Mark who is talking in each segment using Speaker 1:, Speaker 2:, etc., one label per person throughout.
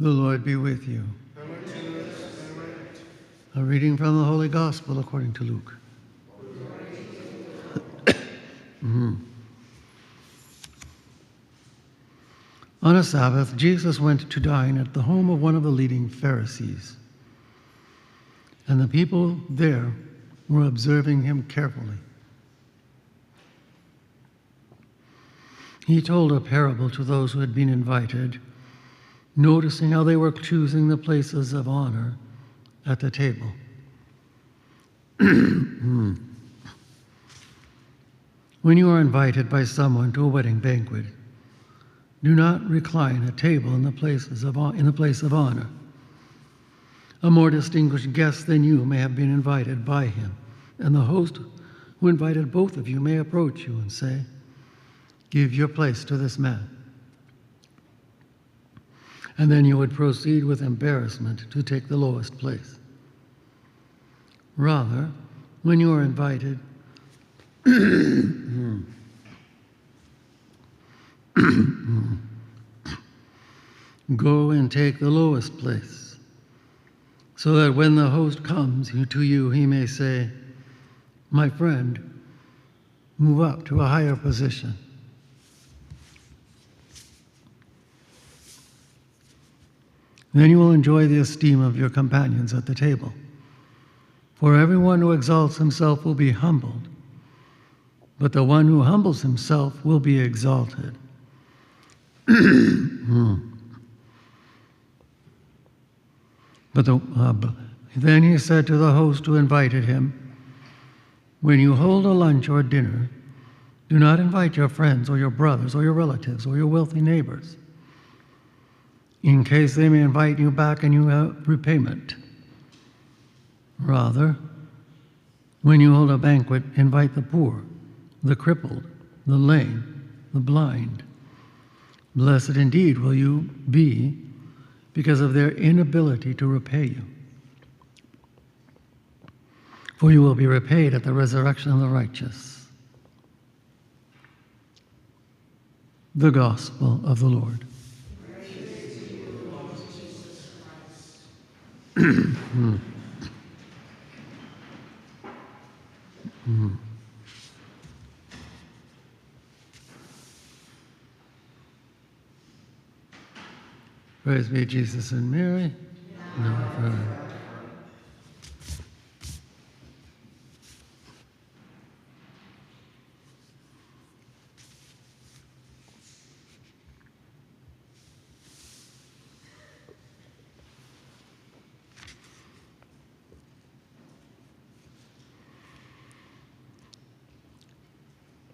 Speaker 1: The Lord be with you.
Speaker 2: And with your spirit.
Speaker 1: A reading from the Holy Gospel according to Luke. On a Sabbath, Jesus went to dine at the home of one of the leading Pharisees. And the people there were observing him carefully. He told a parable to those who had been invited, noticing how they were choosing the places of honor at the table. When you are invited by someone to a wedding banquet, do not recline at table in the place of honor. A more distinguished guest than you may have been invited by him, and the host who invited both of you may approach you and say, "Give your place to this man." And then you would proceed with embarrassment to take the lowest place. Rather, when you are invited, go and take the lowest place, so that when the host comes to you, he may say, "My friend, move up to a higher position." Then you will enjoy the esteem of your companions at the table. For everyone who exalts himself will be humbled, but the one who humbles himself will be exalted. Then he said to the host who invited him, "When you hold a lunch or dinner, do not invite your friends or your brothers or your relatives or your wealthy neighbors, in case they may invite you back and you have repayment. Rather, when you hold a banquet, invite the poor, the crippled, the lame, the blind. Blessed indeed will you be because of their inability to repay you. For you will be repaid at the resurrection of the righteous." The Gospel of the Lord. Praise be Jesus and Mary. Now and forever.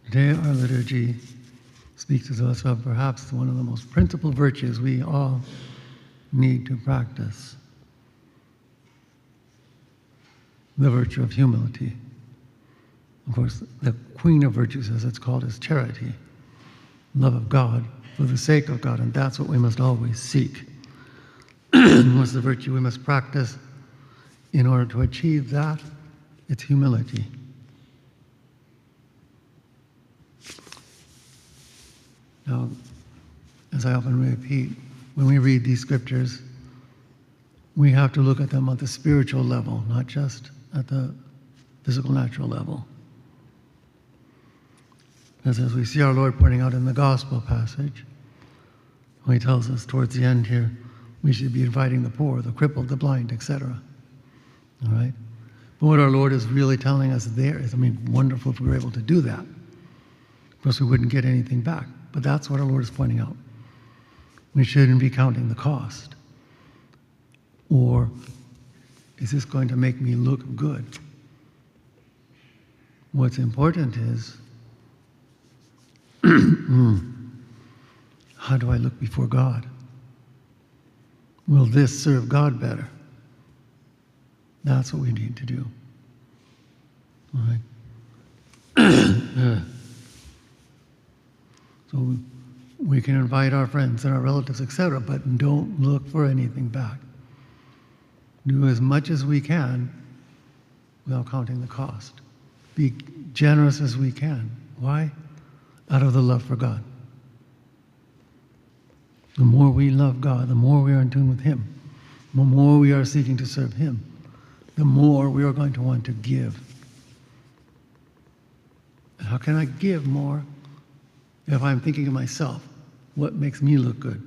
Speaker 1: Today our liturgy speaks to us of perhaps one of the most principal virtues we all need to practice, the virtue of humility. Of course, the queen of virtues, as it's called, is charity, love of God for the sake of God, and that's what we must always seek. What's the virtue we must practice in order to achieve that? It's humility. Now, as I often repeat, when we read these scriptures, we have to look at them at the spiritual level, not just at the physical, natural level. As we see our Lord pointing out in the gospel passage, when he tells us towards the end here, we should be inviting the poor, the crippled, the blind, etc. All right? But what our Lord is really telling us there is, wonderful if we were able to do that. Of course, we wouldn't get anything back. But that's what our Lord is pointing out. We shouldn't be counting the cost. Or, is this going to make me look good? What's important is, how do I look before God? Will this serve God better? That's what we need to do. All right? So we can invite our friends and our relatives, etc., but don't look for anything back. Do as much as we can without counting the cost. Be generous as we can. Why? Out of the love for God. The more we love God, the more we are in tune with Him, the more we are seeking to serve Him, the more we are going to want to give. And how can I give more if I'm thinking of myself? What makes me look good?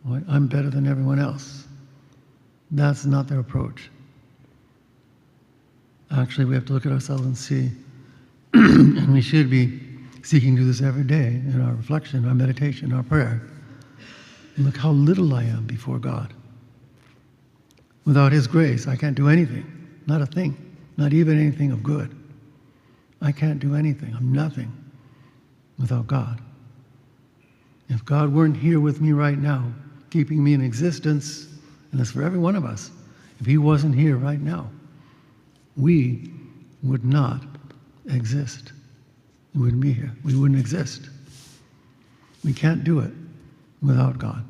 Speaker 1: Well, I'm better than everyone else. That's not their approach. Actually, we have to look at ourselves and see, and we should be seeking to do this every day in our reflection, our meditation, our prayer. And look how little I am before God. Without His grace, I can't do anything, not a thing, not even anything of good. I can't do anything. I'm nothing without God. If God weren't here with me right now, keeping me in existence, and that's for every one of us, if He wasn't here right now, we would not exist. We wouldn't be here. We wouldn't exist. We can't do it without God.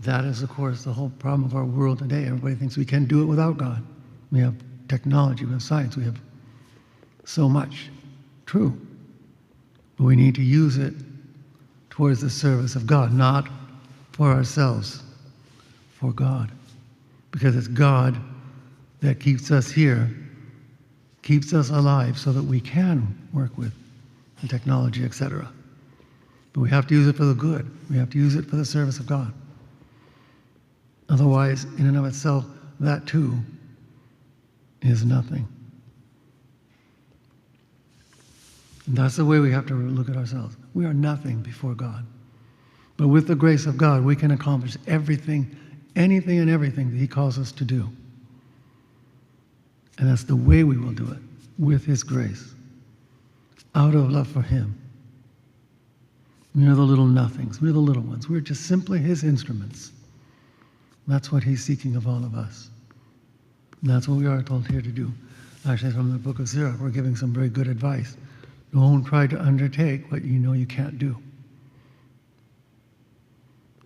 Speaker 1: That is, of course, the whole problem of our world today. Everybody thinks we can do it without God. We have technology, we have science, we have so much. True. But we need to use it towards the service of God, not for ourselves, for God. Because it's God that keeps us here, keeps us alive so that we can work with the technology, etc. But we have to use it for the good. We have to use it for the service of God. Otherwise, in and of itself, that too is nothing. And that's the way we have to look at ourselves. We are nothing before God. But with the grace of God, we can accomplish everything, anything and everything that He calls us to do. And that's the way we will do it, with His grace, out of love for Him. We are the little nothings. We're the little ones. We're just simply His instruments. That's what He's seeking of all of us. And that's what we are told here to do. Actually, from the book of Sirach, we're giving some very good advice. Don't try to undertake what you know you can't do.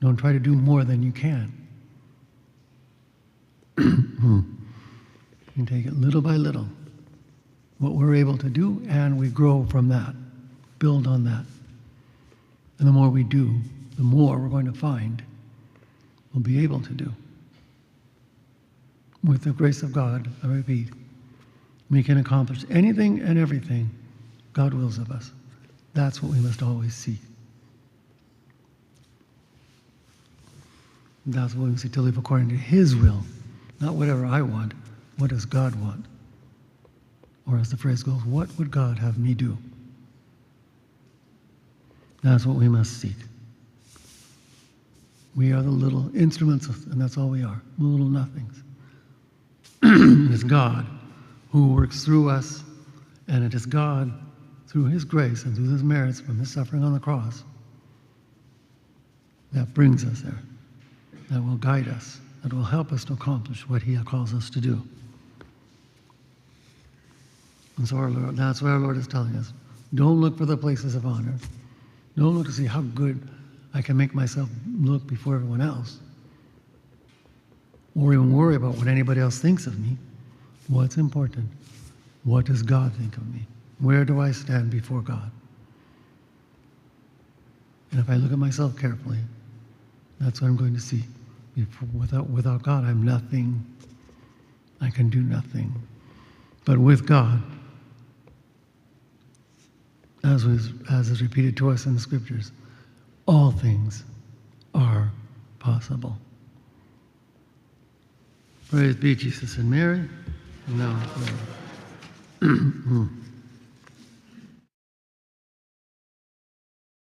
Speaker 1: Don't try to do more than you can. You take it little by little, what we're able to do, and we grow from that, build on that. And the more we do, the more we're going to find we'll be able to do. With the grace of God, I repeat, we can accomplish anything and everything God wills of us. That's what we must always seek. That's what we seek to live according to His will, not whatever I want. What does God want? Or as the phrase goes, what would God have me do? That's what we must seek. We are the little instruments, and that's all we are, little nothings. It is God who works through us, and it is God, through His grace and through His merits from His suffering on the cross, that brings us there, that will guide us, that will help us to accomplish what He calls us to do. And so that's what our Lord is telling us. Don't look for the places of honor. Don't look to see how good I can make myself look before everyone else, or even worry about what anybody else thinks of me. What's important? What does God think of me? Where do I stand before God? And if I look at myself carefully, that's what I'm going to see. Without God, I'm nothing. I can do nothing. But with God, as is repeated to us in the Scriptures, all things are possible. Praise be Jesus and Mary. And now,